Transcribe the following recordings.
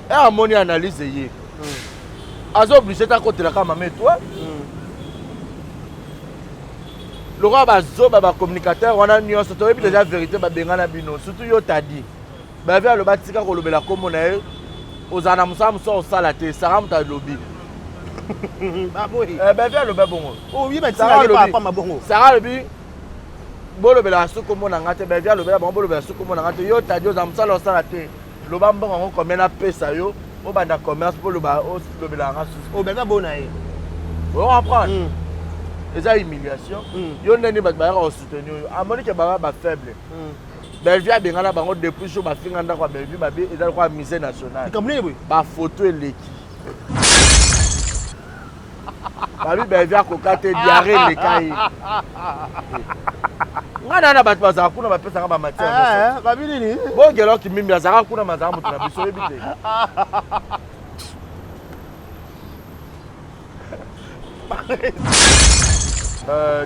amoni analyse ye azo obligé ta kotela ka mama toi le roi bazoba ba communicateur wana nyonso to yebi déjà vérité ba bengana bino surtout yo tadi ba via le batika ko lobela kombo na ye ozana musala muso osala te sara muta lobi ba boy ba via le babongo oh oui mais ça pas mabongo sara lobi bolobela su kombo na ngate ba via lobela bongo bolobela su kombo na ngate yo tadi ozana musala osala te loba mbongo ngo komena pesa yo o banda commerce pour lobela nga su oh ben bona ye on apprendre eza humiliation yo ndeni bato bayaka osoutenir yo amoni ke baba bafaible Bellevue abengana bango depuis jour bafinga ndako ya Bellevue babi eza kwa musée national bafoto eleki babi Bellevue akoka te diarrhée eleka ye ngana na bato bazala kuna bapesaka bamatière babi nini bongeloki mimi azalaka kuna mazala moto na biso oyebi te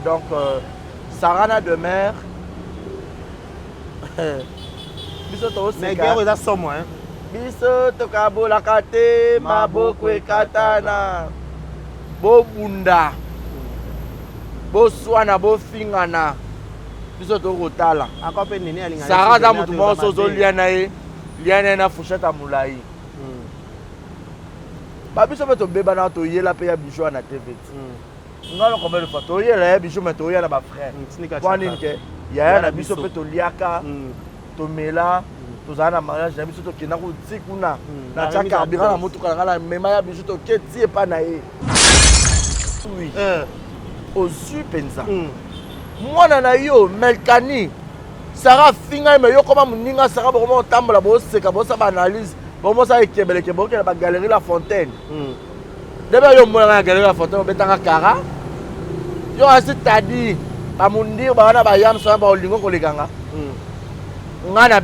donc Sarana de mer biso toseka eza somo biso tokabolaka te maboko ekatana bobunda boswana bofingana biso tokotala Sara aza motu moko ozolia na ye lia na ye na fourchette ya molai babiso mpe tobebana toyela mpe ya bijou wana te veti ngalo combien de fois toyela ya bijou mais toyela na bafrère po nini ke yaya na biso mpe toliaka tomela tozala na mariage na biso tokenda koti kuna natia carburant na motuka na ngai na mema ya bijou toketi epa na ye ozwi mpenza mwana na yo melkani Sara finga me yo koma moninga Sara bokoma otambola boseka bosa baanalyse bomosa ekebeleke bokela bagalerie La Fontaine debe yo mona na galerie La Fontaine obetanga kara yo asi tadi bamundir bawana bayam so ba olingo kolekanga ngana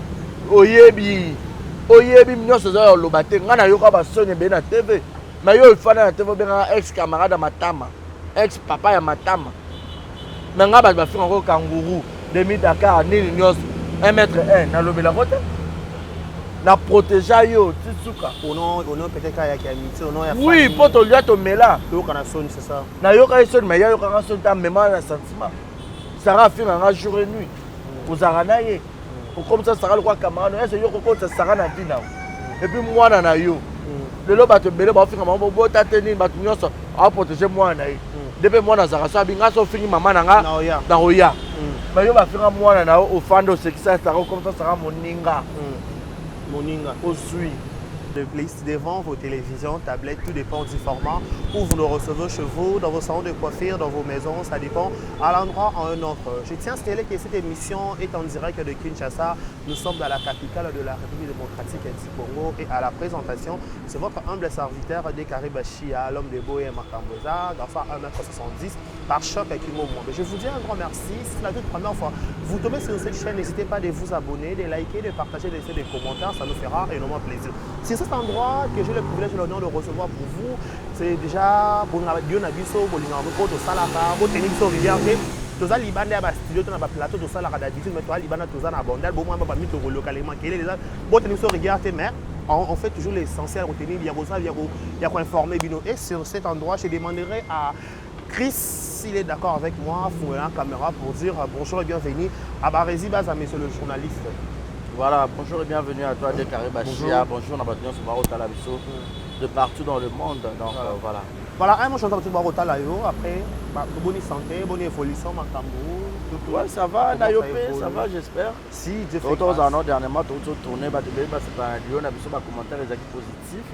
oyebi nyonso za loba te ngana yo ka basonye be na TV mais yo ifana na TV benga ex camarade matama ex papa ya matama mais ngaba ba finga ko kanguru demi Dakar nini nyonso 1 mètre 1 na lobela kote na protéger yo tisuka on peut-être ya amitié on ya oui poto lia to mela yo kana soni c'est ça na yo ka soni mais yo ka soni ta mémoire na sentiment Sara finga nga jour et nuit ozara na ye comme ça Sara le quoi camarade est-ce yo ko ça Sara na vie na et puis mwana na yo lelo bato bele ba finga mambo bota tenir bato nyonso a protéger mwana na ye depuis mwana Sara so binga so fingi mama na nga na oya mais yo ba finga mwana na o fando ce qui ça Sara comme ça Sara moninga au suit. De playlist devant vos télévisions, tablettes, tout dépend du format où vous nous recevez chez vous, dans vos salons de coiffure, dans vos maisons, ça dépend à l'endroit en un autre. Je tiens à signaler que cette émission est en direct de Kinshasa. Nous sommes dans la capitale de la République démocratique du Congo et à la présentation, c'est votre humble serviteur Dekari Bachia, l'homme de Boé Makamboza, garçon 1m70 par choc avec Kimo Mwambe. Je vous dis un grand merci. Si c'est la toute première fois vous tombez sur cette chaîne, n'hésitez pas de vous abonner, de liker, de partager, de laisser des commentaires, ça nous fera énormément plaisir. Si cet endroit que j'ai le privilège et l'honneur de recevoir pour vous, c'est déjà bon Dieu Nabiso, Bolingamoko, Salaka, Botenikso, Rivière, Toza Libanda, Studio, Tona Plateau, Salaka d'habitude, mais toi Libana, Toza Nabondel, Bon, moi, Mito localement, qui est déjà Botenikso, Rivière, mais on fait toujours l'essentiel, retenir, il y a quoi informer, Bino. Et sur cet endroit, je demanderai à Chris, s'il est d'accord avec moi, pour la caméra pour dire bonjour et bienvenue à Barési Baza, monsieur le journaliste. Voilà, bonjour et bienvenue à toi, Dekari Bachia. Bonjour, on a battu sur Barota Labiso de partout dans le monde. Donc voilà. Voilà, moi je suis en train de Barota Layo. Après, bonne santé, bonne évolution, Makambo. Ouais, ça va, Nayopé, ça va, j'espère. Si, Dieu fait grâce. Dernièrement, tu as tourné, c'est un lieu, on a vu sur ma commentaire les acquis positifs,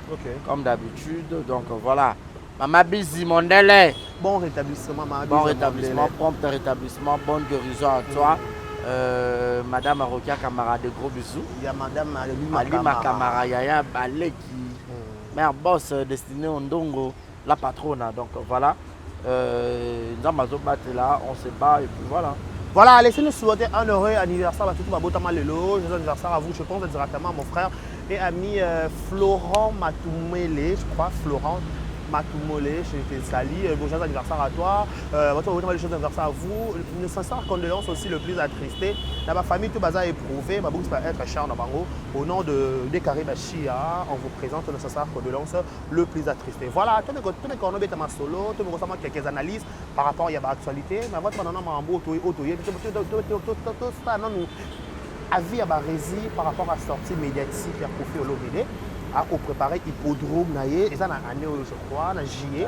comme d'habitude. Donc voilà. Maman Bizi, mon délai. Bon rétablissement, Maman Bon rétablissement, prompt rétablissement, bonne guérison à toi. Madame Arokia Kamara, de gros bisous. Il y a Madame Alima Kamara, Yaya Baleki, mère boss destinée au Ndongo, la patronne. Donc voilà, nous sommes là, on se bat et puis voilà. Voilà, laissez-nous souhaiter un heureux anniversaire à tout le monde. Joyeux anniversaire à vous, je pense directement à mon frère et ami Florent Matoumele, je crois, Florent. Matumolé, je te salue, joyeux anniversaire à toi, votre les choses d'anniversaire à vous. Une sincère condoléance aussi le plus attristé. Dans ma famille, tout bazar éprouvé, ma bouche va être cher dans Bango. Au nom des Caraïbes Chia, on vous présente une sincère condoléance le plus attristé. Voilà, tous mes cornets de ma solo, tous mes ressemblants quelques analyses par rapport à l'actualité. Mais votre maintenant, mambo, tout ça, non, nous avis à Barési par rapport à la sortie médiatique à Kofi Olomide. Pour préparer l'hippodrome, et ça, année, je crois, en juillet.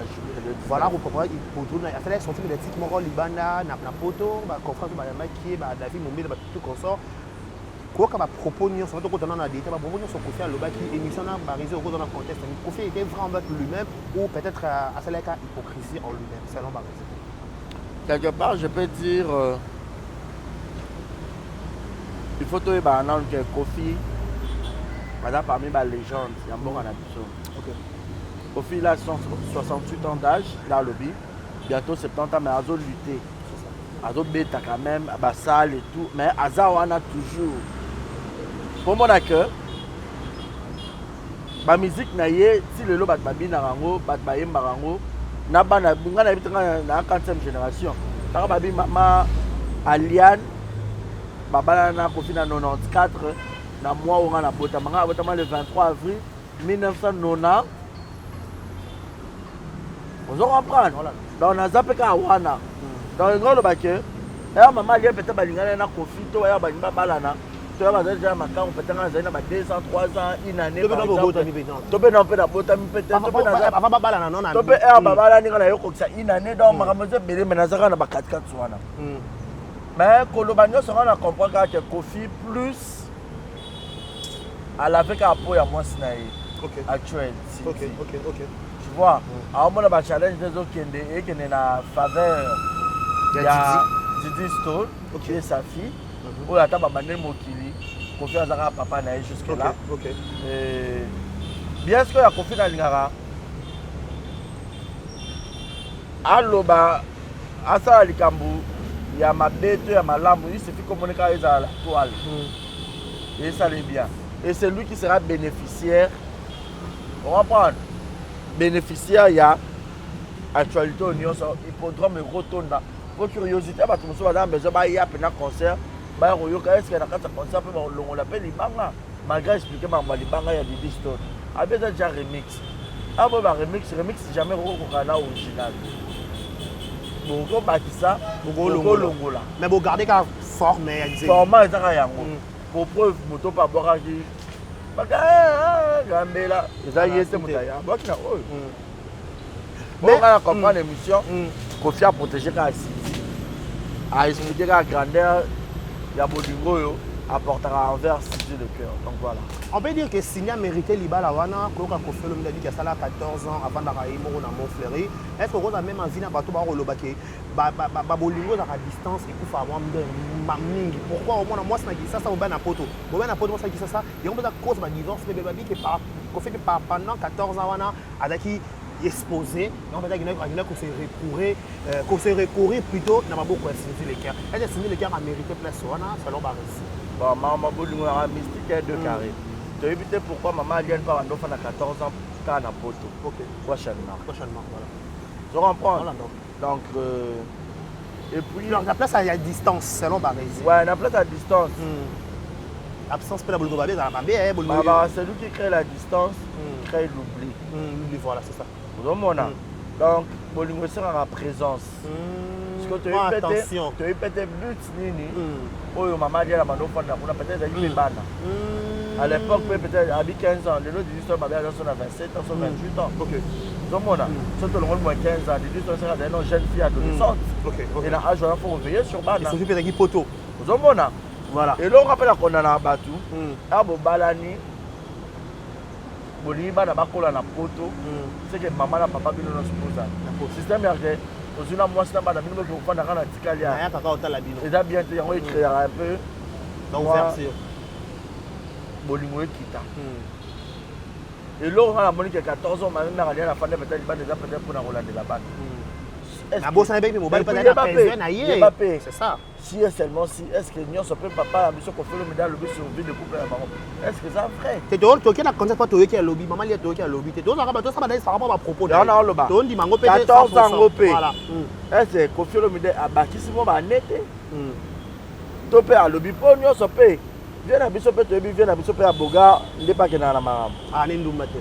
Voilà, pour préparer l'hippodrome. Il fallait sortir médiatique, mon rôle, Libana, Napoto, conférence de David Moumé, tout consort. Quoi qu'on va proposer, sur notre côté, on a des thèmes, on va proposer sur Kofi Aloba qui émission à Barési au cours d'un contexte. Kofi était vraiment avec lui-même ou peut-être à celle cas hypocrisie en lui-même, selon Barési. Quelque part, je peux dire, il faut que Kofi. Madame parmi les légendes, il y a un bon addition. Kofi, il a 68 ans d'âge, il a lobby, bientôt 70 ans, mais il a lutté. Il a bêta quand même, à salle et tout, mais Aza, on a toujours. Pour mon accueil, la musique, si le lot bat babi narango, bat bayem barango, n'a pas na 40e génération. Par babi mama Aliane, baba na Kofi na 94. Na moi on a botamanga le 23 avril 1990. On va comprendre. Donc on a zappé à Wana. Dans le grand baquet, et maman vient peut-être balingana na Kofi to ya balinga balana. To ya déjà makan on peut-être na 200 300 une année. To be na pe na botami peut-être to be na papa balana non na. To be e babala ni kana yoko ça une année donc makamoze belé menazaka na ba 4 wana. Mais Kolobanyo sera na comprendre que Kofi plus elle avait un peu à moi actuel. Tu vois, alors on a un challenge des autres qui est en faveur de Didi Stone, qui est sa fille. On a table à Mané Mokili, confiance à papa naï jusque là. Bien sûr, il y a confiance à Lingara. Alors, à ça, il y a ma bête, il y a ma lame, il suffit de communiquer avec la toile. Et ça l'est bien. Et c'est lui qui sera bénéficiaire. On va prendre. Bénéficiaire, il y a actualité au Nyon, hippodrome et rotonda. Pour curiosité, parce que nous sommes besoin de un concert. Est-ce qu'il y a un concert, on l'appelle Libanga. Malgré expliquer que Libanga, il y a des Stone. Il y a déjà remix. Avant remix, c'est jamais original. Bongo Bakissa, Bongo Longola. Mais vous gardez la forme. Format, pour preuve, moto pas boire qui. Gambela, ça y est, c'est Moutaya. Bon, on va comprendre l'émission. Kofi a protégé la city. A expliqué la grandeur. Il y a Bolingo apportera envers City de cœur. Donc voilà. On peut dire que Signa méritait Libala Wana, Koka Kofi Olomide dit qu'il y a 14 ans avant d'arriver à Montfleury. Est-ce qu'on a même envie d'avoir tout le Bolingo à distance et Koufa Maming. Pourquoi au moins moi ça ça va na poto. Bon na poto ça qui ça. Et on peut cause de divorce mais baby qui par Kofi pendant 14 ans wana avec qui exposé. On peut dire qu'on se recourir plutôt dans beaucoup de les cœurs. Est-ce que les cœurs a mérité place wana selon Barési. Bon, maman Bolingo a mystique de carré. Tu as évité pourquoi maman vient par un enfant à 14 ans quand na poto. OK. Prochainement, voilà. Je comprends. Donc et puis la place à distance selon Barési. Ouais, la place à distance. Absence pour la Bolingo Babé, c'est lui qui crée la distance, crée l'oubli. Voilà, c'est ça. Donc Bolingo sera en présence. Parce que tu as eu peut-être but nini. Oh maman dit la mano on a peut-être eu bana. À l'époque peut-être à 15 ans, les autres disent que ma mère a 27 ans, 28 ans. OK. Donc on a surtout le monde moins 15 ans, les disent que c'est une jeune fille adolescente. Et là il faut veiller sur bana. Il s'agit peut-être de poteau. Donc voilà. Et là on rappelle qu'on a un bateau. Abo balani. Boliba na bakola na poto. C'est que maman et papa bino no supposa. Le système est aux une mois c'est pas la minimum que faire dans Tikalia. Il y a kaka otala bino. Et bien on écrit un peu donc ouverture. Bolingo kita. Et là on a Monique 14 ans même à la fin de peut-être déjà peut-être pour la Rolande la balle. Na bossa na bébé mobile pas na c'est ça. si et seulement si, est-ce que nous sommes papa à mission qu'on fait le médaille lobby sur vie de couple à maman? Est-ce que c'est vrai? Tu es qui a concept pas toi qui a lobby, maman lié toi qui a lobby. Tu es ça va d'ailleurs ça va à propos de. On a le bas. Tu dis mango 14 ans pé. Voilà. Est-ce que qu'on fait le médaille à bâti si bon ba net? To pe à lobby pour nous sommes pé. Viens à mission peut viens à mission peut à boga, n'est pas que na la maman. Ah n'indou maté.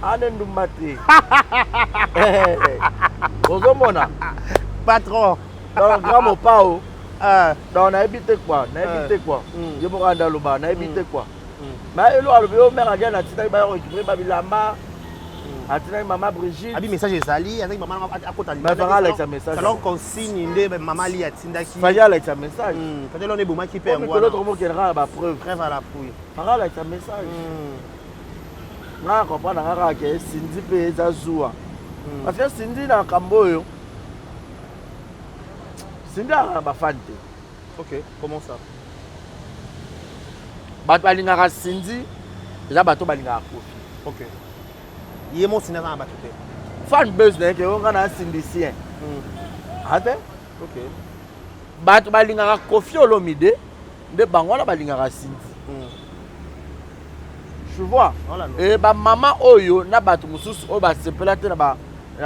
Ah n'indou maté. Ozomona. Patron. Donc grand mon pao. Donc on a évité quoi? On a évité quoi? Je me rends dans le bas, on a évité quoi? Mais il a le mère a bien la tita ba récupérer babilamba. Atina maman Brigitte. Abi message ezali avec maman à côté mais fera avec sa message. Alors qu'on signe inde maman li atinda ki. Faya avec sa message. Peut-être on est bon qui perd moi. L'autre mot qui rend la preuve. Preuve à la pouille. Fera avec sa message. Na comprendre ngaka ke Cindy pe ezazua. Parce que Cindy na kamboyo. Cindy a ba fante. OK, comment ça? Bato balingaka Cindy, eza bato balingaka Kofi. OK. Il est mon cinéma à battre. Fan buzz que on a syndicien. Ate? OK. Bato balingaka Kofi Olomide, de bango na balingaka Cindy. Tu vois? Et ba maman oyo na bato mususu o ba sepela te na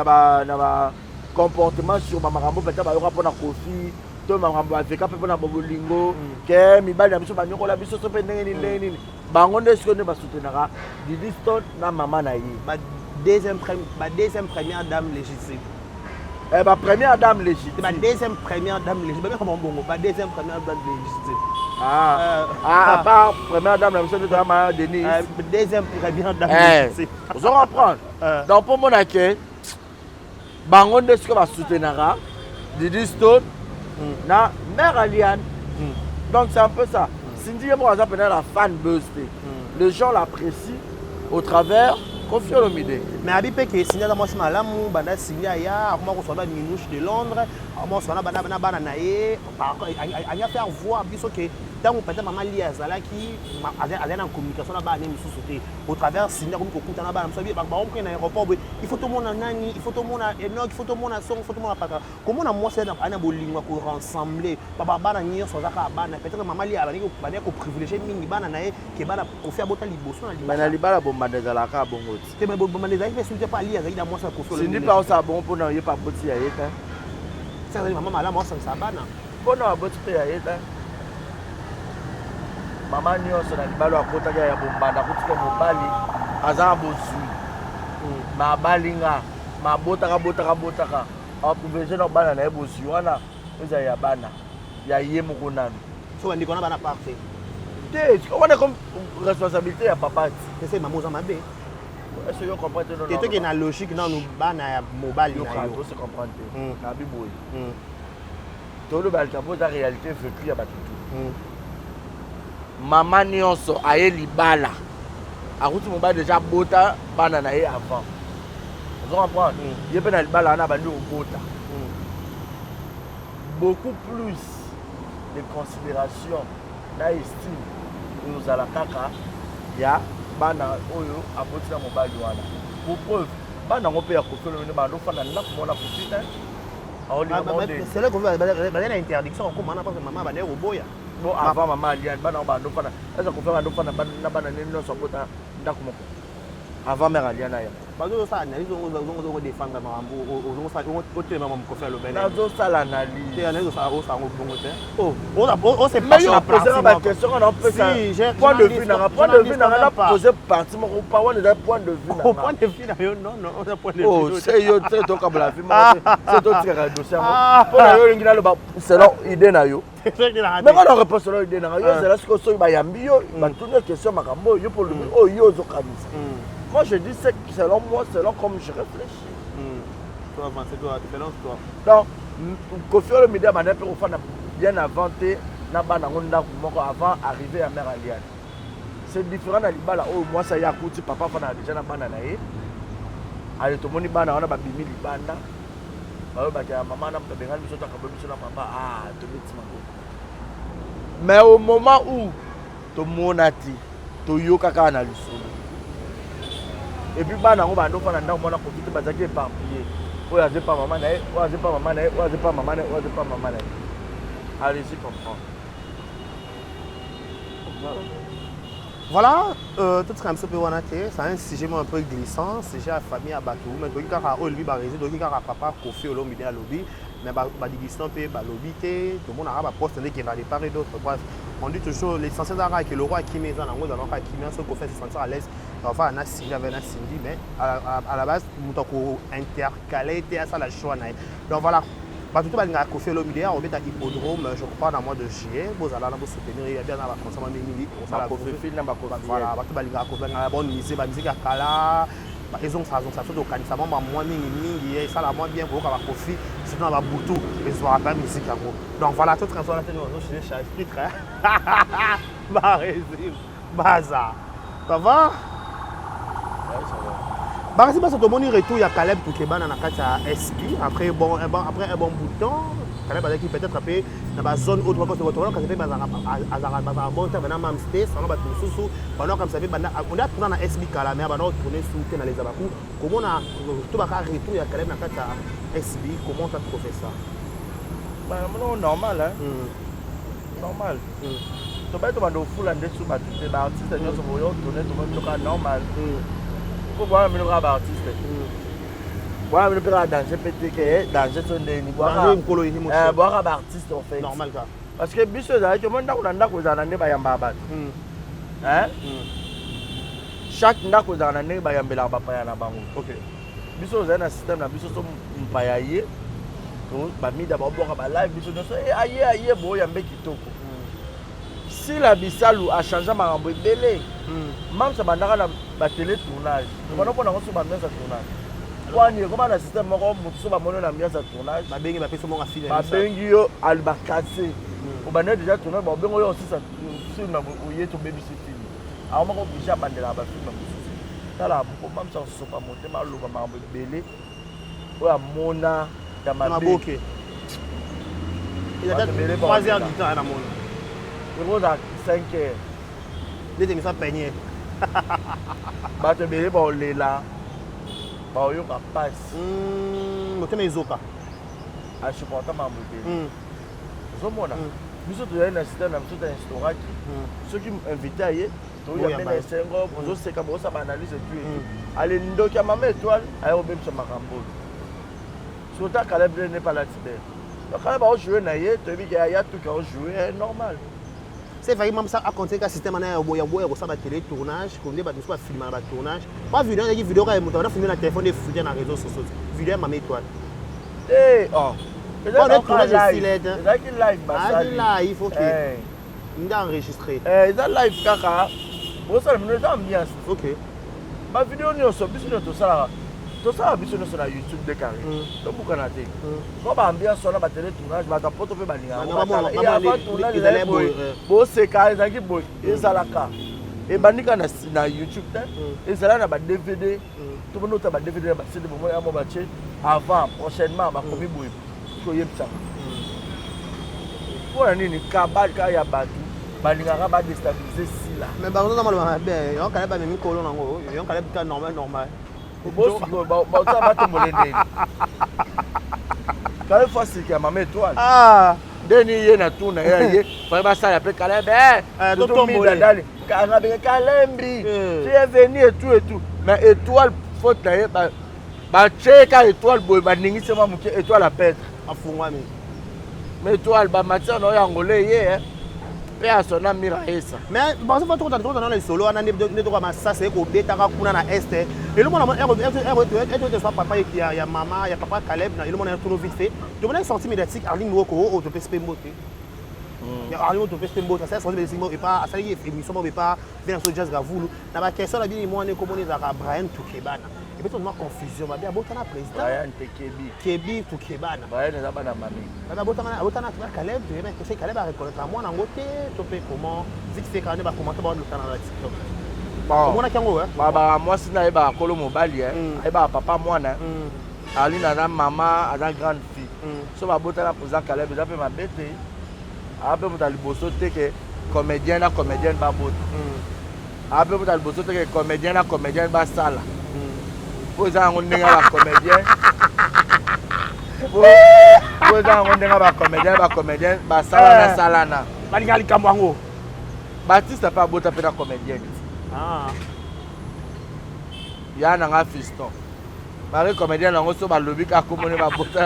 ba comportement sur ba makambo peut-être ba yoko pona Kofi, to makambo aveka pe pona bolingo, ke mibali na biso ba nyokola biso so pe ndenge nini. Bango nde siko ne ba soutenaka Didi Stone na maman na ye. Ba deuxième première dame légitime. Ba première dame légitime. Ba deuxième première dame légitime. Ba comment bongo? Ba deuxième première dame légitime. À part première dame la mission de Drama Denis. Deuxième première dame légitime. Vous allez comprendre. Donc pour mon accueil, bango nde siko ba soutenaka Didi Stone na mère Aliane. Donc c'est un peu ça. Cindy et moi, on a la fan buzz. Les gens l'apprécient au travers Kofi Olomide. Mais Abipé qui est signé dans moi, c'est malade, banda signé ailleurs, moi on soit minouche de Londres, moi on soit bana naé, on a faire voir biso que tant peut-être maman li azala qui a en communication là-bas même sous au travers signé comme kokouta na bana msabi ba on prend aéroport il faut tout le monde nani, il faut tout le monde Enoch, il faut tout le monde son, il faut tout le monde paka. Comment on a moi c'est ana bolingwa ko rassembler baba bana nyo so zaka bana peut-être maman li abani ko privilégier mingi bana naé que bana ko faire bota liboso na libala. Mais na libala bomba ndezala ka bongo. C'est mais bon les amis mais pas lire avec moi ça Kofi Olomide. Cindy pas ça bon pour na pas boti ya yeta. Ça maman malade moi ça bana. Bon na boti pe ya yeta. Maman nyonso na libala akotaka ya bombanda kutika mobali aza bozui. Ma balinga ma botaka apuveje na bana na bozui wana eza ya bana ya yemo konano. So on dit qu'on a bana parfait. On est comme responsabilité à papa. C'est maman za mabe. Est-ce que vous comprenez? C'est toi qui est dans la logique dans nous bana mobile yo kan to se comprendre. Na biboy. To le bal tabo ta réalité vécue ya batutu. Maman nyonso aye libala. Akuti mobile déjà bota bana na ye avant. Vous comprenez? Il y a libala na bandi bota. Beaucoup plus de considération na estime nous ala kaka ya bana oyo aboti na mobile wana. Pour preuve bana ngo pe ya Kofi Olomide bando fana na komona Kofi ta. C'est là qu'on va la interdiction comme maman parce que maman bana roboya. Bon avant maman Aliane bana bando fana. Est-ce qu'on fait bando fana na bana nino so bota ndako moko. Avant mère Aliane ya. Bazo ça analyse on défendre mambo on ça on te maman Kofi Olomide. Nazo ça l'analyse. C'est analyse ça on ça bongo te. Oh on c'est pas la question on peut ça. Point de vue na poser parti mon pas on est point de vue na. Point de vue na yo non on a point de vue. Oh c'est yo c'est to comme la vie c'est to tirer dossier. Pour na yo ngina le ba selon idée na yo. Mais quand on répond selon idée na yo c'est là ce que so ba yambi yo ba tourner question makambo yo pour le oh yo zo kamisa. Moi je dis c'est selon moi, selon comme je réfléchis. C'est toi, différence toi. Donc, Kofi Olomide m'a bien inventé avant d'arriver à Mère Aliane. C'est différent dans Libala. Oh, moi ça y a coûté, papa a déjà dans Bananae. Allez, tout le monde bana, on a bimi Libanda. Maman n'a pas besoin de papa. Ah, tu mais au moment où tout le monde a dit, tout le monde a dit, et puis bana ngo bando fana ndako mona profiter bazaki éparpillé oya zepa maman na ye oya zepa maman na ye oya zepa maman na ye oya zepa maman na ye Allez-y comprendre. Voilà, tout ce que vous avez c'est un sujet un peu glissant, sujet à famille à bateau. Mais donc, quand on a eu le papa Kofi au lobby, mais digression peut lobby, tout le monde a poste qui va part et d'autres. Bref, on dit toujours l'essentiel d'ara que le roi qui met dans l'angle dans qui met ce qu'on fait se sentir à l'aise. Enfin, on a signé avec un Cindy, mais à la base, nous avons intercalé ça la choix. Donc voilà. Tout le monde a Kofi au lobby, on est à hippodrome, je crois, dans le mois de juillet. Vous allez nous soutenir, il y a bien dans la consommation de mini. Voilà, tout le monde a Kofi, la bonne musique, la musique à Kala. Ils ont ça fait au Canada, moi mingi, ça la moins bien pour avoir Kofi, sinon on va boutou, ils sont à la musique à vous. Donc voilà, tout transformé dans chez esprit très. Bah résime, bazar. Ça va? Bah c'est parce que tout le monde retour, il y a Caleb pour qu'il y ait un SP, après un bon bouton, Caleb avec qui peut-être après dans la zone autre que votre quand il fait un bon temps maintenant même space, on va tout sous pendant comme ça fait on a tourné dans SP Caleb mais on va tourner sous dans les abakou. Comment on a tout va retour, il y a Caleb dans la SP, comment ça te fait ça? Bah non normal hein. Normal. Tu vas te demander au full en dessous bah tu es artiste, tu vas tourner tout le monde normal. Pour voir un artiste. Voilà, je peux danser peut-être danser sur des niveaux. Boire un artiste en fait. Normal ça. Parce que bis tout le monde a cause à l'année bayamba. Hein? Chaque n'a cause à l'année bayamba la bapaya na bango. OK. Bis tout un système na bis tout mpayaye. Donc ba mi d'abord boire ba live bis tout aïe bo yambe kitoko. Si la Bissalou a changé ma rambo belé, même ça bandara la télé tournage. On va pas sur ma bien ça tournage. Quoi ni comment le système moko mutuso ba mono na bien ça tournage. Ba bengi ba peso mo afile. Ba bengi yo alba cassé. On ba déjà tournage ba bengo yo aussi ça sur na oye to baby film. Alors moko bija bandela ba film na. Tala beaucoup même ça so pas monter ma lo ba rambo belé. Oya mona da maboke. Il a 3 heures du temps à la mona. Je vous à 5 heures. Les émissions peignées. Bah, tu es bon, les là. Bah, on y a passe. Tu es zoka. Ah, je supporte ma mobilité. Je suis là. Nous sommes dans un système, nous sommes dans un restaurant. Ceux qui m'invitent à y aller, il y a des 5 ans, nous sommes comme ça, analyse et tout. Allez, nous sommes à ma étoile, allez, on va sur ma rambo. Surtout quand elle n'est pas là, donc quand on joue, tu as vu qu'il y a tout qui a joué, normal. C'est vrai même ça a compté que système na boya ça va télé tournage comme des ba soit filmer ba tournage pas vidéo na vidéo ka muto na filmer na téléphone des fouiller na réseaux sociaux vidéo ma étoile eh oh on tournage live live ah live OK on a enregistré ça live kaka bon ça me donne ambiance OK ma vidéo ni so biso to ça biso no sur YouTube de carré donc beaucoup na té ko ba ambiance na ba télé tournage ba ta poto pe ba linga et avant tournage bo se ka ezaki bo ezalaka et bandika na YouTube te ezala na ba DVD tout le monde ta ba DVD ba CD bo mo ba che avant prochainement ba komi boy ko yepsa pour nini ka ba ka ya ba balinga ba déstabiliser si là mais ba on na bien on kale ba même kolon nango on kale ka normal boss ça va te moler quand il faut c'est que ma étoile ah deni ye na tuna ye fa ba ça appelle Caleb tout le monde d'aller kana be Kalembi tu es venu et tout mais étoile faut tailler ba cheka étoile boy ba ningi sema muke étoile à pète afungwa mais étoile ba matin no ya ngolé ye pe asona miraesa mais bon ça va trop dans les solo ana ne to ma ça c'est ko beta ka kuna na est et le monde est papa qui ya maman ya papa Caleb na le monde est tout vite fait tu connais sortie médiatique Arline Moko au to PSP Mbote ya Arline to PSP Mbote ça sortie médiatique et pas ça y émission mais pas bien sur jazz gavulu na ba question la bien moi ne communique à Brian Tukebana et peut-être une confusion ba bien botana président Brian Kebi Tukebana Brian eza bana mami ba botana Caleb tu mais que c'est Caleb a reconnaître moi na ngote to pe comment vite fait quand ba commenter ba le canal TikTok bon on a kango baba moi sina eba kolo mobali eba papa mwana alina na mama ana grande fille so ba botana pour Caleb eza pe mabete ape muta liboso te ke comédien na comédienne ba bot ape muta liboso te ke comédien na comédienne ba sala poza ngo ndinga la comédien Vous avez comédien, salana. Balingali Kamwango. Baptiste n'a pas beau taper la comédienne. Ah. Il y a un fiston. Marie comédienne, on reçoit le lobby qui a commandé ma beauté.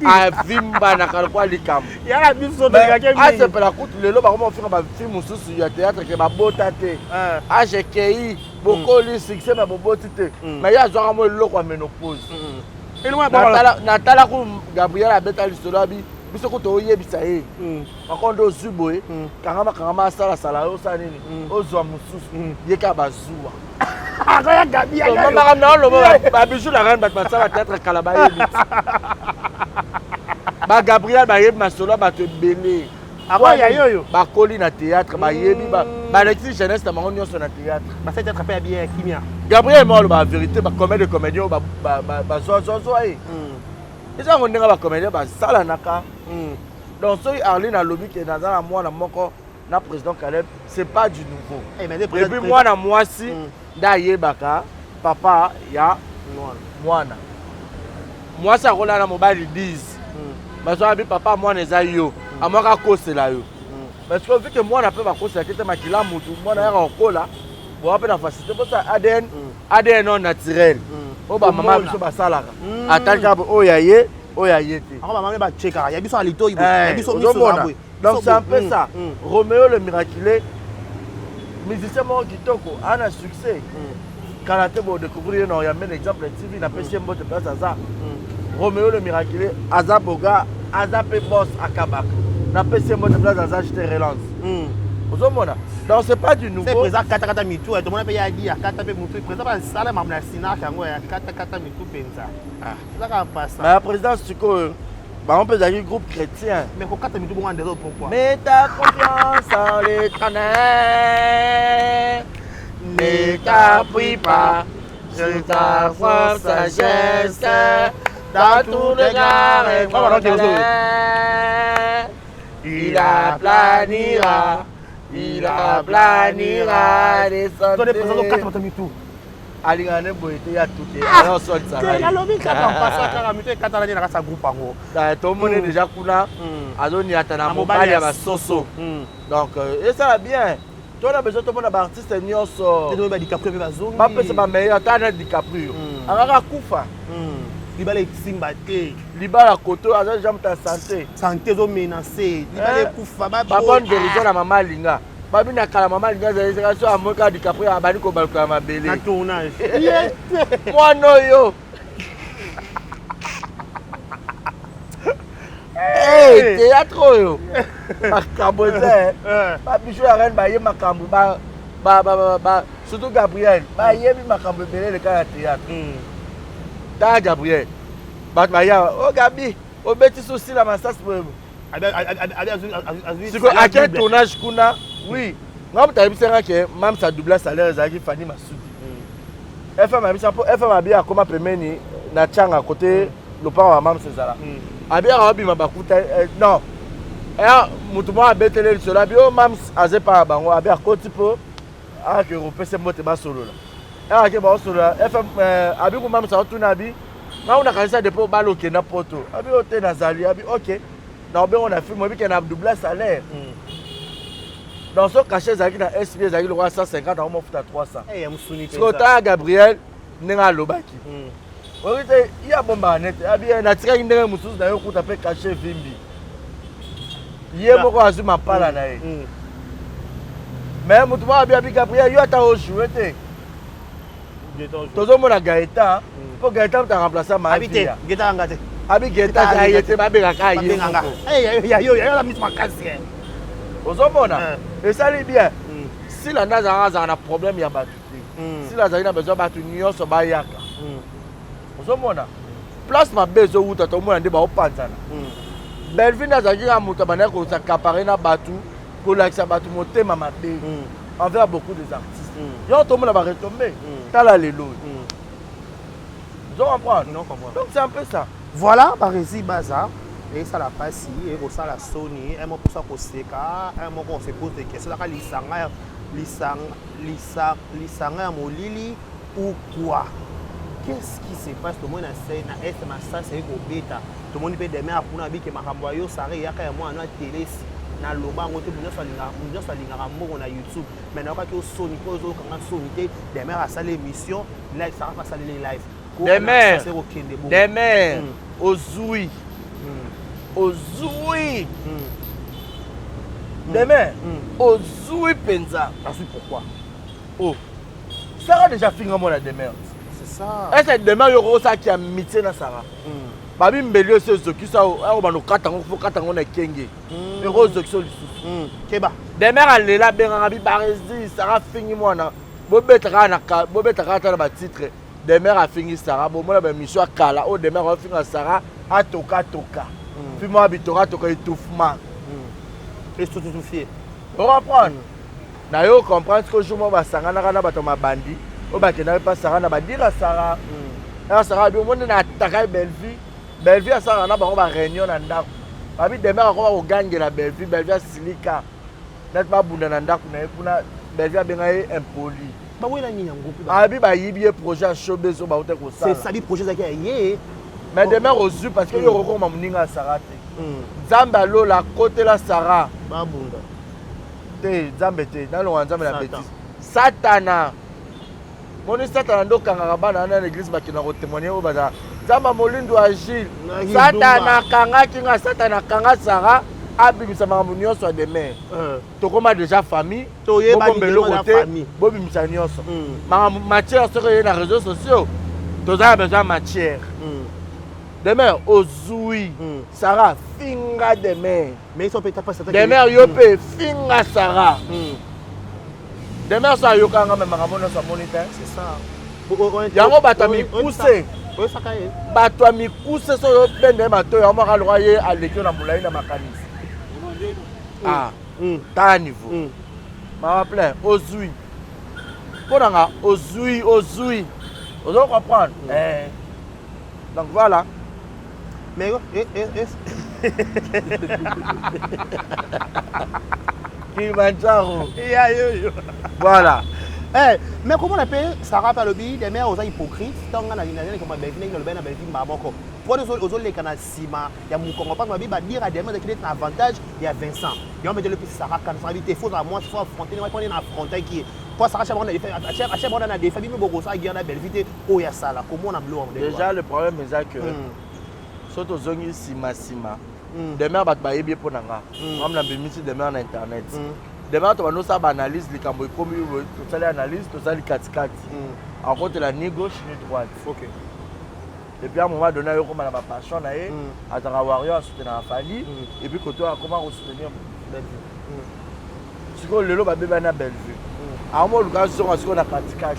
Ah, Vimba n'a pas quoi les cam. Il y a la bif sur Ah, c'est pour la coûte, le lot, on fait un film sur le théâtre qui est ma beauté. Ah, j'ai cueilli beaucoup de succès, ma beauté. Mais il y a genre un lot à ménopause. Et loin, Natala Gabriel a bêta l'histoire. Biso ko to yebisa ye makondo ozuboye kangama sala osanini ozwa mususu yeka bazuwa akaya gabi ya mama na lo ba bijou la reine ba sala théâtre kalaba yebi ba Gabriel ba yebi masolo ba te belé akaya yoyo ba koli na théâtre ba yebi ba lecture jeunesse na mango nyonso na théâtre ba c'est être pas bien kimia Gabriel mo lo ba vérité ba comédien ba zo ye eza ngondenga ba comédien ba sala naka. Donc, si Arline a lobby qui est dans la moi, na président Caleb, c'est pas du nouveau. Et puis moi, na moi si, d'ailleurs baka, papa, ya, moi na. Moi ça roule na mobile 10. Mais ça dit papa moi les ayo, à moi ka cause là yo. Parce que vu que moi na peut pas cause là qui te makila mutu, moi na en cola. Bon après la facilité pour ça ADN non naturel. Oh bah maman biso ba sala. Ataka o yaye. Donc c'est un peu ça. Roméo le miraculé, musicien mort kitoko, a un succès. Quand on a découvert, il y a un exemple TV, il a fait un de place à ça. Roméo le miraculé, Azaboga, Azapé boss à Kabak. Il a fait un de place à ça, je te relance. Donc c'est pas du nouveau. C'est présent kata mitou et tout le monde peut y dire kata pe mitou présent pas ça la mamna sina kango ya kata mitou penza. Ah, ça va pas ça. Mais la présidence c'est que on peut dire groupe chrétien. Mais ko kata mitou bon andelo pourquoi? Mets ta confiance en l'Éternel. Ne t'appuie pas sur ta force sagesse. Dans tout regard et il aplanira. Il aplanira les sentiers. Toi, les présents de 4 mitou. Alingane boyete ya tout. Alors sol ça. La lobby 4 en passant 4 mitou et 4 ans dans sa groupe ango. Tout le monde est déjà kuna. Azoni atana mobile ya basoso. Donc et ça va bien. Toi on a besoin tout le monde d'artiste nyonso. De ba DiCaprio ba zongi. Ba pese ba meilleur tana DiCaprio. Akaka kufa. Libala simba te. Libala koto aza jambe ta santé. Santé zo menacé. Libala kufa ba bonne guérison na mama linga. Babi na kala mama linga za so amoka DiCaprio abani ko balko ya mabele. Na tournage. Moi no yo. Hey, théâtre yo. Makambo ze. Ba bijou ya reine ba ye makambo ba surtout Gabriel. Ba ye bi makambo belé le ka théâtre. Ta Gabriel. Batmaya, oh Gabi, au bêtis aussi la massage pour vous. C'est à quel tournage qu'on a? Oui. Moi, tu as vu que même ça double salaire, ça qui Fanny Massoudi. FM a bien comment permettre na tchang à côté le parent à Mam César. A bien Rabi m'a bakuta non. Et mutumo a betele le cela bio Mam azé pas bango a bien côté peu a que repese mote ba solo là. Et que ba solo FM abi ko Mam ça tout nabi. On a commencé depuis balo ke na poto. Abi ote na zali abi OK. Na obe on a film abi ke na double salaire. Dans ce cachet zaki na SB zaki le 150 on m'offre à 300. Eh musuni penza. Skota Gabriel nenga lobaki. Orite iya bomba net abi na tika ndenge mususu na yo kuta pe cachet vimbi. Yé moko azuma pala na ye. Mais mutumo abi Gabriel yo ata o jouer te. Tozomona Gaëtan. Pour Gaëtan tu as remplacé ma habité Gaëtan ngate abi Gaëtan a été babeka ka yé yo la mise ma casse ozomona et ça li bien si la naza a un problème ya batu si la zaina besoin batu nyonso ba yaka ozomona place ma bezo uta to mona nde ba opanzana Belvin azaki muta bana ko sa caparer na batu pour l'accès batu motema mabe envers beaucoup des artistes yo to mona ba retomber tala lelo. Non, donc c'est un peu ça. Voilà, Barési Baza, et ça la passe, et ça la Sony, et moi pour ça qu'on sait et moi on se pose des questions, là lisanga molili ou quoi? qu'est-ce qui se passe? Tout le monde a essayé, na est ça c'est au bêta. Tout le monde peut demain à pour nabi que makambo yo sare ya ka moi na télé na loba ngote munyo salinga rambo na YouTube. Mais na ka ki o soni ko zo ka soni te demain à ça l'émission live ça va passer les live. Demain ozui. Ozui. Demain ozui penza. Ensuite pourquoi? Oh. Sarah déjà fini moi la demain. C'est ça. Est-ce que demain yo ça qui a mité na Sarah? Babi mbeli ose zoki ça o bano katango fo katango na kenge. Mais rose zoki so lisusu. Keba. Demain alela benga bi barezi Sarah fini moi na bobetaka ta ba titre. Demain a fini Sarah bon moi la mission kala o demain a fini Sarah a toka. Puis moi bitora toka étouffement. Et tout fier. On reprendre. Na yo comprendre que je moi ba sangana kana bato mabandi. O ba kena pas Sarah na ba dire Sarah. Sarah bi mo na ataka Bellevue. Bellevue Sarah na ba ko ba réunion na ndako. Babi demain ko ba ko gangela Bellevue, Bellevue silika. Net ba bunda na ndako na kuna Bellevue benga impoli. Ba wela ni yango ku. Abi ba yibi projet showbiz o ba hote ko ça. C'est ça bi projet za ki yé. Mais demain reçu parce que yo roko mamuninga Sarah te. Zamba lo la côté la Sarah. Ba bunda. Te Zambe te na lo nzambe na bêtise. Satana. Moni Satana ndo kanga bana na l'église bakina ko témoigner o baza. Zamba Molindo Agile. Satana kanga kinga Satana kanga Sarah abimisa makambo nyonso ya demain. Tokoma déjà famille. Toyeba ni famille. Bobimisa nyonso. Makambo matière soko ye na réseaux sociaux. Toza besoin matière. Demain ozui Sarah finga demain. Mais ils sont peut-être pas certains. Demain yope finga Sarah. Demain ça yokanga même makambo nyonso moniteur. C'est ça. Yango bato mi poussé. Bato mi poussé so yo pende bato ya mo kalwa ye alekio na mulai na makanisi. Ah, ta niveau. Ma plein ozui. Ponanga ozui. Vous allez comprendre. Donc voilà. Mais Kilimanjaro. Voilà. Mais comment on appelle Sarah Palobi, des mères aux hypocrites, tant qu'on a une année comme Belvin, le Ben à Belvin, Baboko. Pour les autres, les canaux Sima, il y a mon combat, ma bible, dire à des mères qu'il est un avantage, il y a Vincent. Il y a un peu de Sarah, quand ça il faut à moi, il faut affronter, il faut affronter qui est. Pour Sarah, à chaque fois, on a des familles, mais ça, il y a des Belvité, oh, il y a ça là. Comment on a bloqué? Déjà, le problème est que, surtout aux zones Sima, des mères battent bien pour Nanga. On a mis des mères sur Internet. Demain, tu vas nous faire analyse, les cambouis comme tu as l'analyse, tu as les 4-4. En contre, la ni gauche ni droite. Ok. Et puis à un moment donné, il y a ma passion, à ta warrior, à soutenir la famille. Et puis, quand tu as comment soutenir Bellevue. Si tu as le lot, tu as Bellevue. À un moment, tu as le lot, tu as 4-4.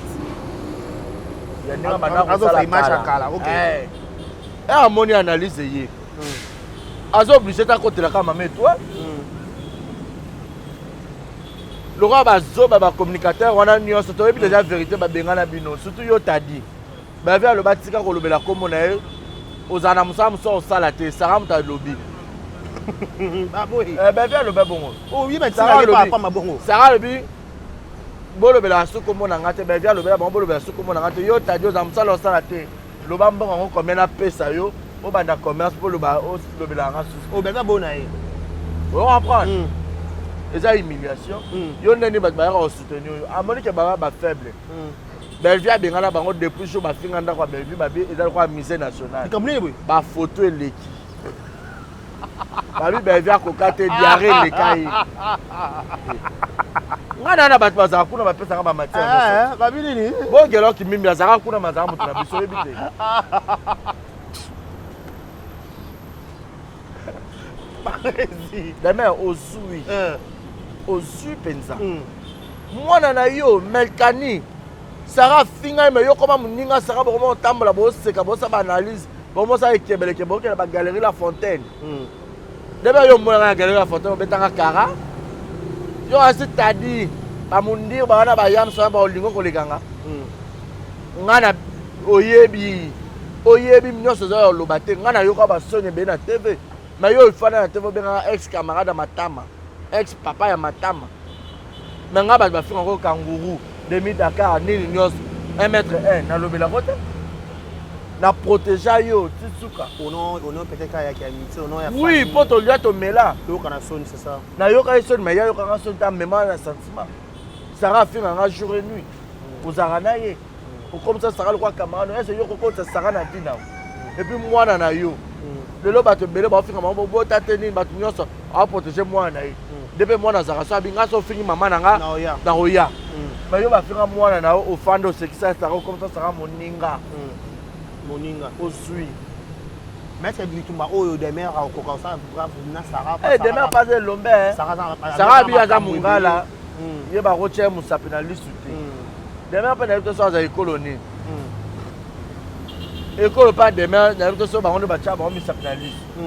Il y a une image à Kala. Ok. Et à un moment, analyse. Azo obligé de côté la caméra, toi. Le roi bazo ba communicateur on a nuance to et puis déjà vérité ba bengana bino surtout yo tadi ba via le batika ko lobela ko mona ozana musa muso sala te Sarah muta lobi ba boy ba via le ba bongo oh oui mais Sarah pas ma bongo Sarah lobi bo lobela su ko mona ngate ba via lobela bo lobela su ko mona ngate yo tadi ozana musa sala te lo ba mbongo ngo combien na pesa yo o banda commerce pour le ba o lobela nga su o benga bona e on apprendre. Et ça humiliation. Yo neni ba ba soutenir. Amoni ke ba faible. Bellevue a bengana bango depuis jour ba finga ndako Bellevue ba bi eza ko musée national. Ba photo eleki. Ba bi Bellevue ko kate diarrhée le kai. Ngana na ba baza kuna ba pesa ba matière. Ba bi nini? Bo gelo ki mimi azaka kuna mazaka mutu na biso ebite. Demain ozui. Ozui penza. Mwana na yo Melkani Sarah finga me yo koma muninga Sarah bomo tambola bo seka bo sa ba analyse bomo sa ekebeleke bo ke na ba galerie La Fontaine. Demain yo mwana na galerie La Fontaine betanga kara. Yo asitadi ba mundir ba na ba yam so ba olingo ko lekanga. Ngana oyebi mnyoso zo lo bate ngana yo ko ba sonye be na TV. Mais yo il faut na TV benga ex camarade Matama. Ex papa ya Matama. Mais nga ba finga ko kanguru demi Dakar nini nyos 1 m 1 na lobela kote. na protéger yo tisuka on a peut-être qu'il y a amitié on a oui pour to lia to mela to kana son c'est ça na yo ka son mais yo ka son ta mémoire na sentiment Sarah fait un jour et nuit aux aranaye comme ça Sarah le quoi camarade est-ce yo ko ça Sarah na dina et puis moi na yo le lo ba te belé ba finga mama bo ta tenir ba nyonso a protéger moi na ye depuis moi na Sarah so binga so fingi mama na nga na oya mais yo ba finga moi na au fando c'est qui ça Sarah comme ça Sarah moninga osui maître Bitumba oyo demeure au comme ça brave na Sarah eh demeure pas l'ombe Sarah bi aza mungala ye ba roche musapi na lisute demeure pas na to so za colonie école pas demeure na to so ba on ba cha ba on musapi na lisute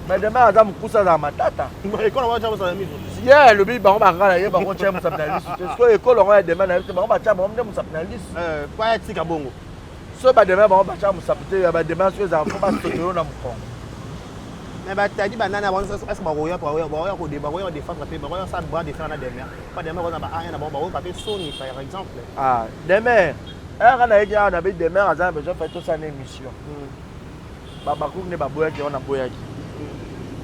mais demeure aza mukusa za matata école ba cha musapi na lisute ye le bi ba on ba ngala ye ba roche musapi na lisute est-ce que école on demeure na ba on ba cha ba on musapi na lisute pas tika bongo so ba demain ba bacha musapite ya ba demain so za fo ba sotero na mkongo mais ba tadi banana ba est-ce ba roya ko de ba roya défendre pe ba roya ça ba défendre na demain pas demain ko na ba rien na ba ba pe Sony par exemple demain na yeki na be demain aza besoin faire tout ça une émission ba ko ne ba boya ki on a boya ki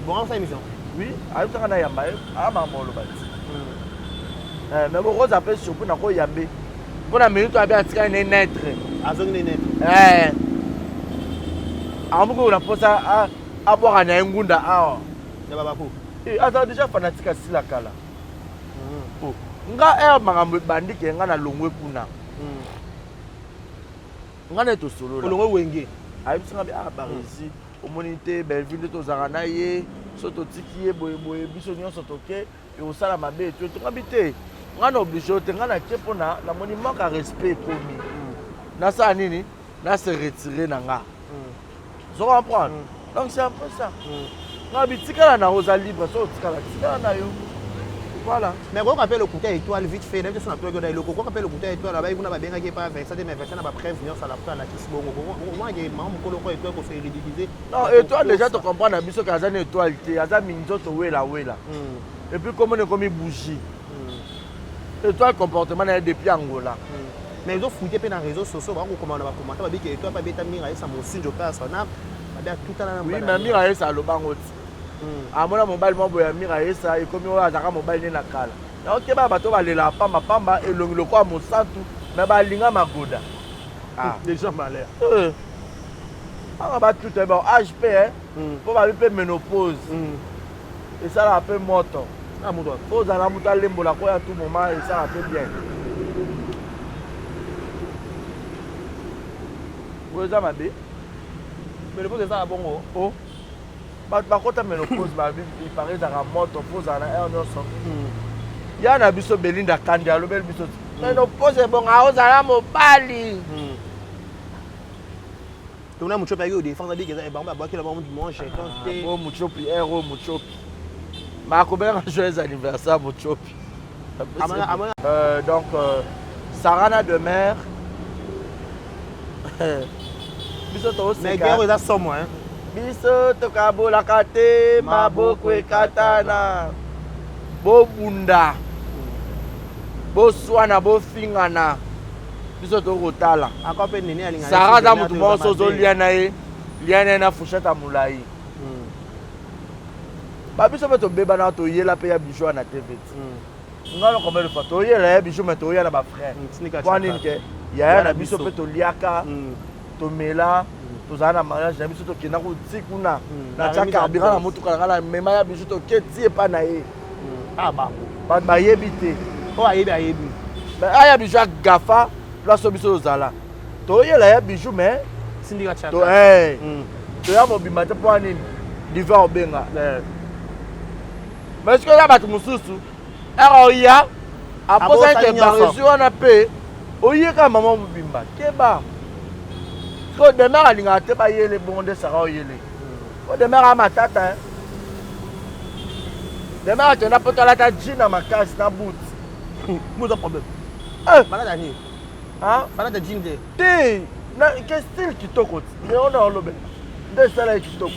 bon ça émission oui ayo ça na yamba ama molo ba mais bo ko za pe surtout na ko yambe pour minute à bien tirer une net amuko unaposa abwaka na ngunda awa ya baba ko ata déjà fanatique sila kala nga makambo bandike nga na longwe kuna nga na to solo la longwe wenge ayibisinga bi barisi omonite Belleville to zara ye soto tiki ye boye biso nyonso toke e osala mabe to ngabite nga na obligé te nga na kepo na moni manque à respect komi na ça nini na se retirer na nga vous comprenez donc c'est un peu ça nga bitikala na oza libre so tikala tikala na yo voilà mais quoi appelle le côté étoile vite fait même si on a toi le quoi appelle le côté étoile là-bas il a benga qui pas avec ça mais version na ba prévenir ça la prendre la kiss bongo moi il maman ko ko étoile ko se ridiculiser non étoile déjà tu comprends na biso ka za na étoile te aza minzoto wela et puis comment on comme bougie et toi comportement depuis Angola mais ils ont fouillé dans les réseaux sociaux on comment on va commenter ba bi toi pas beta mira ça mon singe personnel ba tout à la oui mais mira ça lo bango amona mobile mo boya mira ça et comme on a zaka mobile na kala na OK ba bato ba lela pamba elongi lo kwa mosantu mais ba linga magoda déjà malheur ba tout ba HP pour ba pe ménopause et ça la peu moto faut dans la mouta lembo la quoi à tout moment et ça fait bien. Vous avez ma bé? Mais le pose ça à bon oh. Ba kota ménopause ba il paraît dans la moto pose à la non son. Ya na biso Belinda Kandia lo bel biso. Ménopause bon a ozala mobali. Donc là mucho pa yo défendre bi que ça ba ba ki la ba mu dimanche quand oh mucho pi ero mucho pi. Ma combien joyeux anniversaire mon chopi. Donc Sarana de mer. Biso to mais guerre ça somme hein. Biso to kabola kate maboko ekatana. Bo bunda. Bo swana bo fingana. Biso to kotala. Encore pe nini alinga. Sarah za mutu mo sozo liana ye. Liana na fushata mulai. Ba biso pe to beba na to yela pe ya bijou na TV. Ngalo combien de fois to yela ya bijou mais to yela ba frère. Kwa nini ke ya na biso pe to liaka to mela to zana mariage na biso to kina ko tikuna na cha carburant na mutuka ngala mema ya bijou to ke tie pa na ye. Ba yebite. O ayebi. Ba aya bijou gafa place biso zala. To yela ya bijou mais sindika cha. To to ya mobima te po nini diva obenga. Mais est-ce que là bato mususu eroya aposa ke baresi wana pe oyeka maman mobimba keba ko demain alinga te ba yele bonde sara oyele ko demain a matata demain tu na potala ta jina makasi na boot muzo problème malade ni malade jinde te na ke style kitoko mais on a lobe de sala kitoko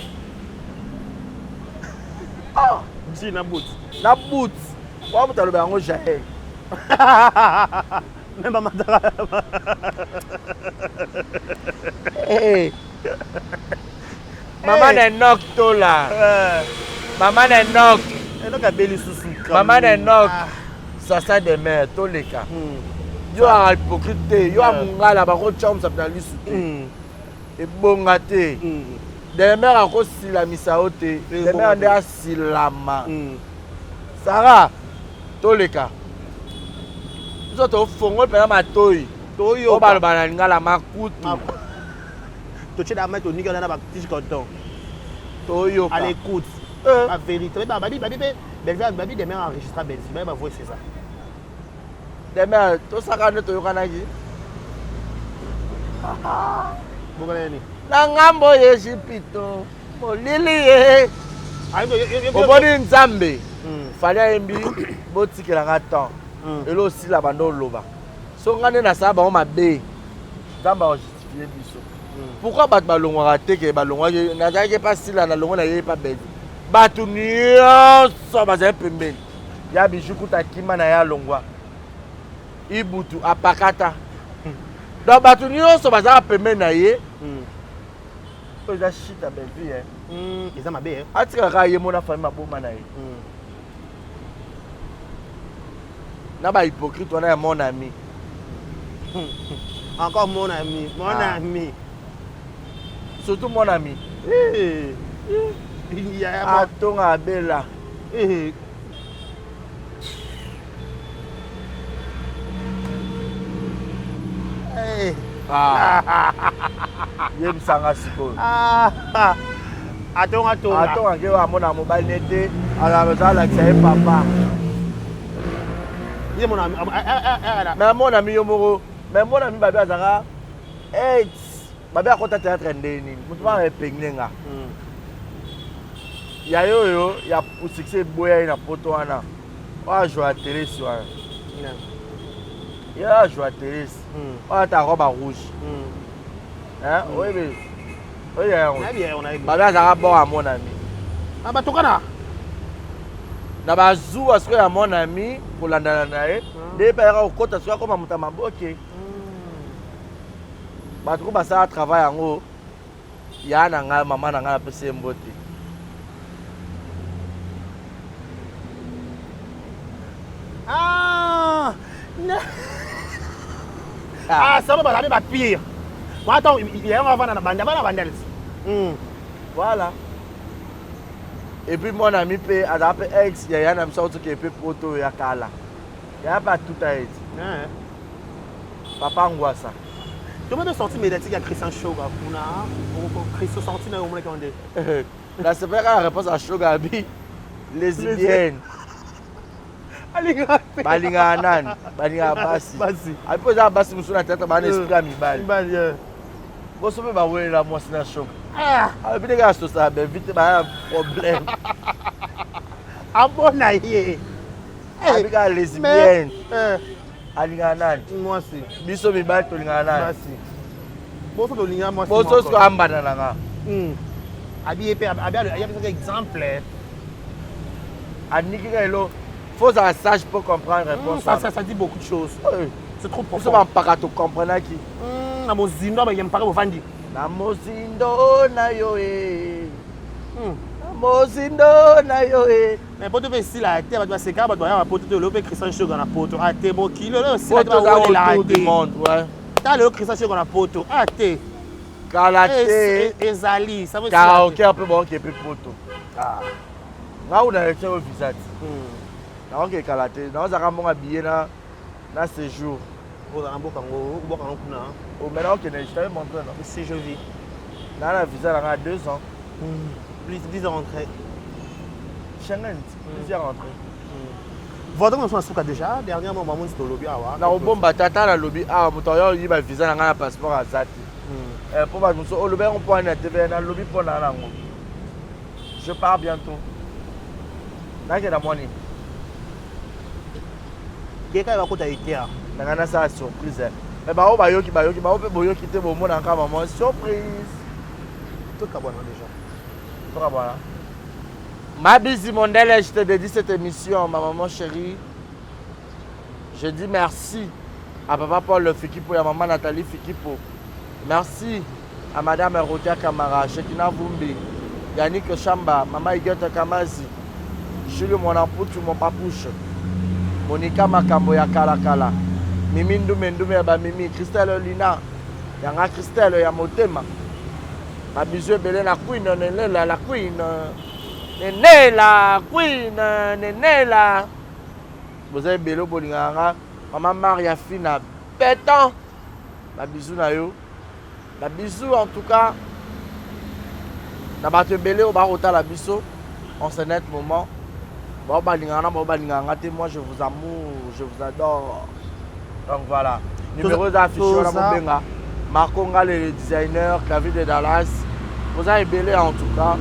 na boot wa mutalo ba ngo jahe même pas matara Maman est nok to là. Maman est nok. Donc à belle sous. Maman est nok. Ça ça de mère to les cas. Yo a hypocrite, yo a mungala ba ko chom sa na lisu te. E bonga te. De mère a ko silamisa ote. De mère nde a silama. Sarah to les cas. Zo to fongo pe na matoi. To yo ba na ngala makutu. Tu es dans ton nigga dans ma petite coton. Toyo. À l'écoute. La vérité. Babi, des mères enregistrées à Belgique. Ma voix, c'est ça. Des mères, tout ça, quand tu es au Canada. Vous connaissez? Nangambo yeshipito. Molili. Oboni nzambe. Fallait embi. Botiki la gatan. Et là aussi la bande loba. So ngane na sa ba on mabe. Nzamba o justifier biso. Pourquoi bat balongo raté que balongo na jaje pas si la na longo na yé pas bête. Batu nyonso baza pembeni. Ya bijuku takima na ya longwa. Ibutu apakata. Donc batu nyonso baza pembeni na yé. Oza shita bevi hein. Ils ont ma bé. Atika ka yé mona famille maboma na yé. Na ba hypocrite on a mon ami. Encore mon ami, mon ami. Surtout mon ami. Il y a Atonga bela. Yem sanga siko. Atonga ke wa mona mobile nete ala bazala tsaye papa. Yem mon ami. Mais mon ami yomoro, mais mon ami babi azara. Hey, babi akota théâtre ndeni. Mutu ba repenglenga. Ya yo ya pour succès boya na poto wana. Wa joie Thérèse wa. Ya joie Thérèse. Wa ta robe rouge. Hein? Oui mais. Oui on a. Babi azara bon à mon ami. Ah ba tokana. Na bazu asko ya mon ami pour landana nae. De pera okota so comme muta maboke. Ba tuko basa travail yango. Ya na nga mama na nga pese mbote. Ça va pire. Moi, attends, il y a un avant dans la bande. Voilà. Et puis mon ami peut adapter ex, il y a un ami sorti qui peut poto ya kala. Il y a pas tout à être. Papa Ngwasa. Tu m'as sorti médiatique à Christian Shoga. Christian sorti dans le monde qui est. Là c'est pas la réponse à Shogabi. Lesbienne. Balinga anan, balinga basi. Après ça basi musu na tête ba na esprit amibal. Bo so ba we la mo sina shock. Ah, bi de ga so ça be vite ba problème. Abona yé. Abi ga lesbienne. Alinga anan. Moi aussi. Biso mi ba to linga anan. Basi. Bo so do linga moi. Bo so ko amba na nga. Abi épée abi il y a un exemple. Aniki ga elo. Faut un sage pour comprendre réponse. Ça dit beaucoup de choses. C'est trop profond. Ça va pas to comprendre qui. Na mozindo ba yem paré vandi. Na mozindo na yo e. Na mozindo na yo e. Mais pour te faire ici la terre va se car va doya pour te le Christian Shoga na poto. Ah te bon kilo là aussi la du monde, ouais. T'as le Christian Shoga na poto. Ah te. Kalaté. Ezali, ça veut dire. Karaoké un peu bon qui est plus poto. Ah. Là on a été au visage. Donc kalaté, dans un bon habillé na séjour. Vous en boka ngo, boka ngo kuna. Au maintenant que je t'avais montré non. Si je vis. Dans la visa là a 2 ans. Plus 10 ans rentré. Schengen, plusieurs rentrées. Votre nom sont déjà dernièrement maman c'est au lobby awa. Na obomba tata na lobby ah mutoyo yi ba visa na passeport azati. Pour ba muso au lobby on peut na TV na lobby pour na ngo. Je pars bientôt. Nake na money. Quelqu'un va côté Ikea. Nangana ça surprise. Mais ba o ba yoki ba o boyo kité bo mona nka maman surprise. Tout cabana déjà. Tout cabana. Ma bise Mondele, je te dédie cette émission, ma maman chérie. Je dis merci à papa Paul Fikipo et à maman Nathalie Fikipo. Merci à madame Rokia Kamara, Shekina Vumbi, Yannick Chamba, Maman Igete Kamazi, Jules Monamputu, mon papouche, Monica Makambo ya Kala, Mimi Ndume ya Mimi, Christelle Lina, Yanga Christelle ya Motema, ma bisou belé la queen, la queen, la queen, la. Vous avez belé Bolingara, Maman Maria Fina, pétant, ma bisou na yo, ma bisou en tout cas. Na bato belé au barota la biso en ce net moment. Moi je vous amour, je vous adore. Donc voilà. Numéro d'affichage la Mobenga. Marco Nga le designer, Clavier de Dallas. Vous avez belé en tout cas.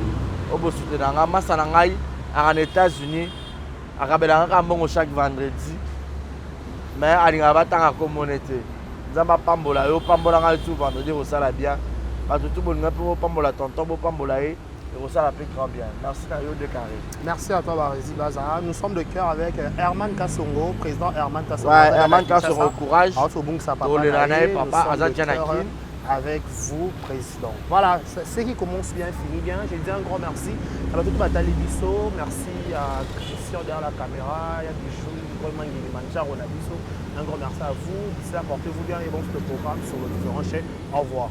Au bout de Nanga, Massanangai en États-Unis. À Kabelanga Mbongo chaque vendredi. Mais à Lingabata en communauté. Zamba Pambola, yo Pambola tout vendredi au sala bien. Tout le monde peut Pambola tonton, Pambola et ça la fait grand bien. Merci à vous de carré. Merci à toi Barési Baza. Nous sommes de cœur avec Herman Kassongo, président Herman Kassongo. Ouais, Herman Kassongo, courage. Avec vous, président. Voilà, ce qui commence bien finit bien. Je dis un grand merci à tout Batali Bisso. Merci à Christian derrière la caméra. Il y a Bichou, vraiment Manjaro Bisso. Un grand merci à vous. Portez-vous bien et bon ce programme sur vos différents chaînes. Au revoir.